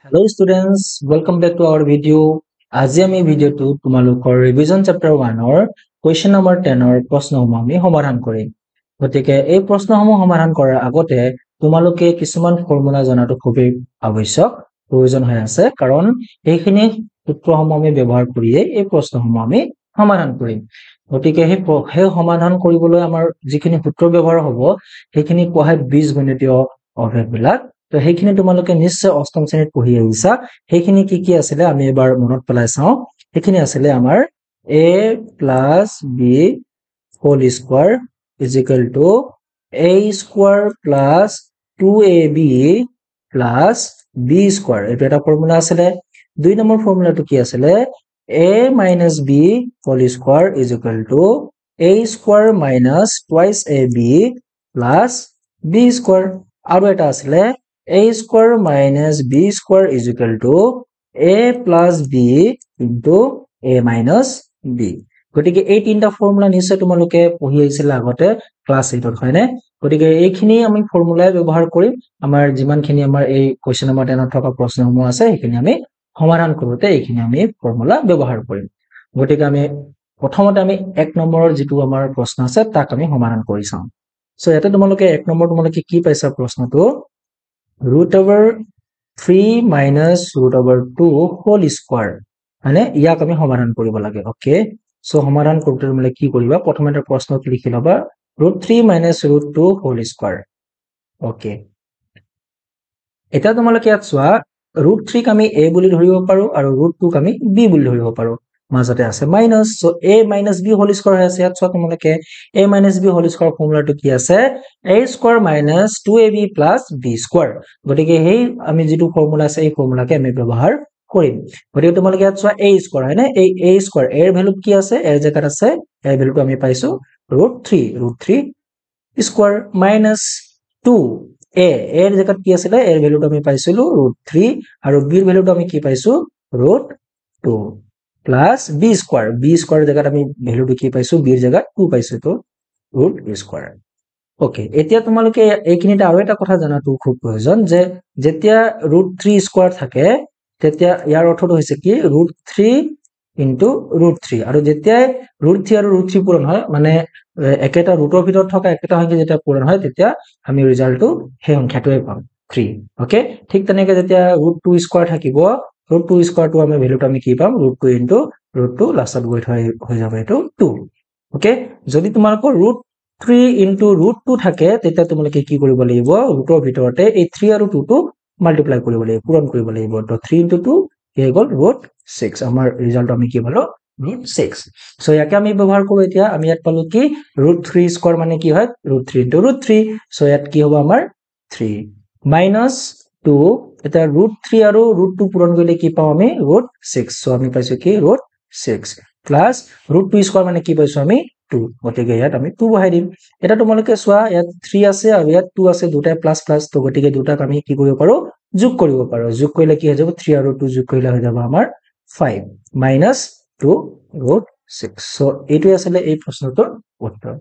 Hello students, welcome back to our video. আজি আমি ভিডিওটো তোমালোকৰ ৰিভিজন চেপ্টাৰ 1 ৰ কোৱেশ্চন নম্বৰ 10 ৰ প্ৰশ্নসমূহ আমি সমাধান কৰিম। গতিকে এই প্ৰশ্নসমূহ সমাধান কৰাৰ আগতে তোমালোকে কিছুমান ফৰ্মুলা জনাটো খুবেই আৱশ্যক প্ৰয়োজন হৈ আছে কাৰণ এইখিনি সূত্ৰসমূহ আমি ব্যৱহাৰ কৰিয়ে এই প্ৰশ্নসমূহ আমি সমাধান কৰিম। গতিকে সেই সমাধান কৰিবলৈ আমাৰ যিখিনি সূত্ৰ ব্যৱহাৰ হ'ব সেইখিনি কোৱা হয় বীজগণিতীয় অভেদবিলাক। তো সেইখিনি তোমালোকে নিশ্চয় অষ্টম শ্ৰেণীত পঢ়ি আহিছা। সেইখিনি কি আছিলে আমি এবাৰ মনত পেলাই চাওঁ। সেইখিনি আছিলে আমাৰ a plus b whole square is equal to a square plus 2ab plus b square। এইটো এটা ফৰ্মুলা আছিলে। দুই নম্বৰ ফৰ্মুলাটো কি আছিলে a minus b whole square is equal to a square minus twice ab plus b square। আৰু এটা আছিলে a square minus b square is equal to a plus b into a minus b। গতিকে এই তিনটা formula নিশ্চয় তোমালোকে পঢ়ি আহিছিল আগতে ক্লাছ 8 ত হয়নে। গতিকে এইখিনি আমি ফৰ্মুলাই ব্যৱহাৰ কৰিম আমাৰ যিমানখিনি আমাৰ এই কোৱেশ্চন নম্বৰ 10 ত থকা প্ৰশ্নসমূহ আছে সেইখিনি আমি সমাধান কৰোতে এইখিনি আমি ফৰ্মুলা ব্যৱহাৰ কৰিম। গতিকে আমি প্ৰথমতে আমি 1 নম্বৰৰ যিটো আমাৰ প্ৰশ্ন আছে তাক আমি সমাধান কৰি চাওঁ। সো ইয়াতে তোমালোকে 1 নম্বৰ তোমালোকে কি পাইছা প্ৰশ্নটো root over 3 minus root over 2 whole square মানে ইয়াক আমি সমাধান কৰিব লাগে। ওকে, সো সমাধান কৰোতে তুমি কি কৰিবা প্ৰথমে এটা প্ৰশ্নটো লিখি লবা root 3 minus root 2 whole square। Okay, এটা তোমালোকে ইয়াত চোৱা root 3 ক আমি a বুলি ধৰিব পাৰো আৰু root 2 ক আমি b বুলি ধৰিব পাৰো। মাজতে আছে minus, so a minus b whole square হৈ আছে। ইয়াত চোৱা তোমালোকে a minus b whole square ফৰ্মুলাটো কি আছে a square minus 2ab plus b square। গতিকে সেই আমি যেটো ফৰ্মুলা আছে এই ফৰ্মুলাকে আমি ব্যৱহাৰ কৰিম। গতিকে তোমালোকে ইয়াত চোৱা a square হয় না, এই a square এৰ ভ্যালু কি আছে এৰ জায়গাত আছে এৰ ভ্যালুটো আমি পাইছো √3 square minus 2 এৰ জায়গাত কি আছিল এৰ ভ্যালুটো আমি পাইছিলো √3 আৰু b এর ভ্যালুটো আমি কি পাইছো √2 প্লাস b স্কয়ার জায়গাত আমি ভ্যালুটো কি পাইছো b এর জায়গাত 2 পাইছো তো √স্কয়ার। ওকে, এতিয়া তোমালোকে এইখিনিতে আৰু এটা কথা জানাটো খুব প্ৰয়োজন যে যেতিয়া √3 স্কয়াৰ থাকে তেতিয়া ইয়াৰ অৰ্থটো হৈছে কি √3 into √3 আৰু যেতিয়া √3 আৰু √3 পূৰণ হয় মানে একেটা ৰুটৰ ভিতৰত থকা একেটা সংখ্যা যেতিয়া পূৰণ হয় তেতিয়া আমি ৰিজাল্টটো সেই সংখ্যাটোৱে পাম 3। ওকে, ঠিক তেনেকে যেতিয়া √2 স্কয়ার থাকিব √2 স্কয়ারটো আমি ভ্যালুটো আমি কি পাম √2 into √2 লাষ্টত গৈ হৈ যাব এটো 2। ওকে, যদি তোমালোকৰ √3 into √2 থাকে তেতিয়া তোমালোকে কি কৰিব লাগিব ৰুটৰ ভিতৰতে এই 3 আৰু 2 টো মাল্টিপ্লাই কৰিব লাগিব পূৰণ কৰিব লাগিব। তো 3 into 2 হৈ গ'ল √6। আমাৰ ৰিজাল্ট আমি কি পালো √6। সো ইয়াকে আমি ব্যৱহাৰ কৰো। এতিয়া আমি ইয়াত পালো কি √3 স্কয়ার মানে কি হয় √3 into √3। সো ইয়াত কি হ'ব আমাৰ 3 minus 2 এটা √3 আৰু √2 পূৰণ কৰিলে কি পাম আমি √6। সো আমি পাইছো কি √6 প্লাস √2 স্কয়ার মানে কি পাইছো আমি 2। গতিকে ইয়াত আমি 2 বহাই দিম। এটা তোমালোকে চোৱা ইয়াত 3 আছে আৰু ইয়াত 2 আছে দুটাই প্লাস প্লাস তো গতিকে দুটাক আমি কি কৰিব পাৰো যোগ কৰিব পাৰো। যোগ কৰিলে কি হৈ যাব 3 আৰু 2 যোগ কৰিলে হৈ যাব আমাৰ 5 minus 2 √6। সো এইটোই আছিল এই প্ৰশ্নটোৰ উত্তৰ।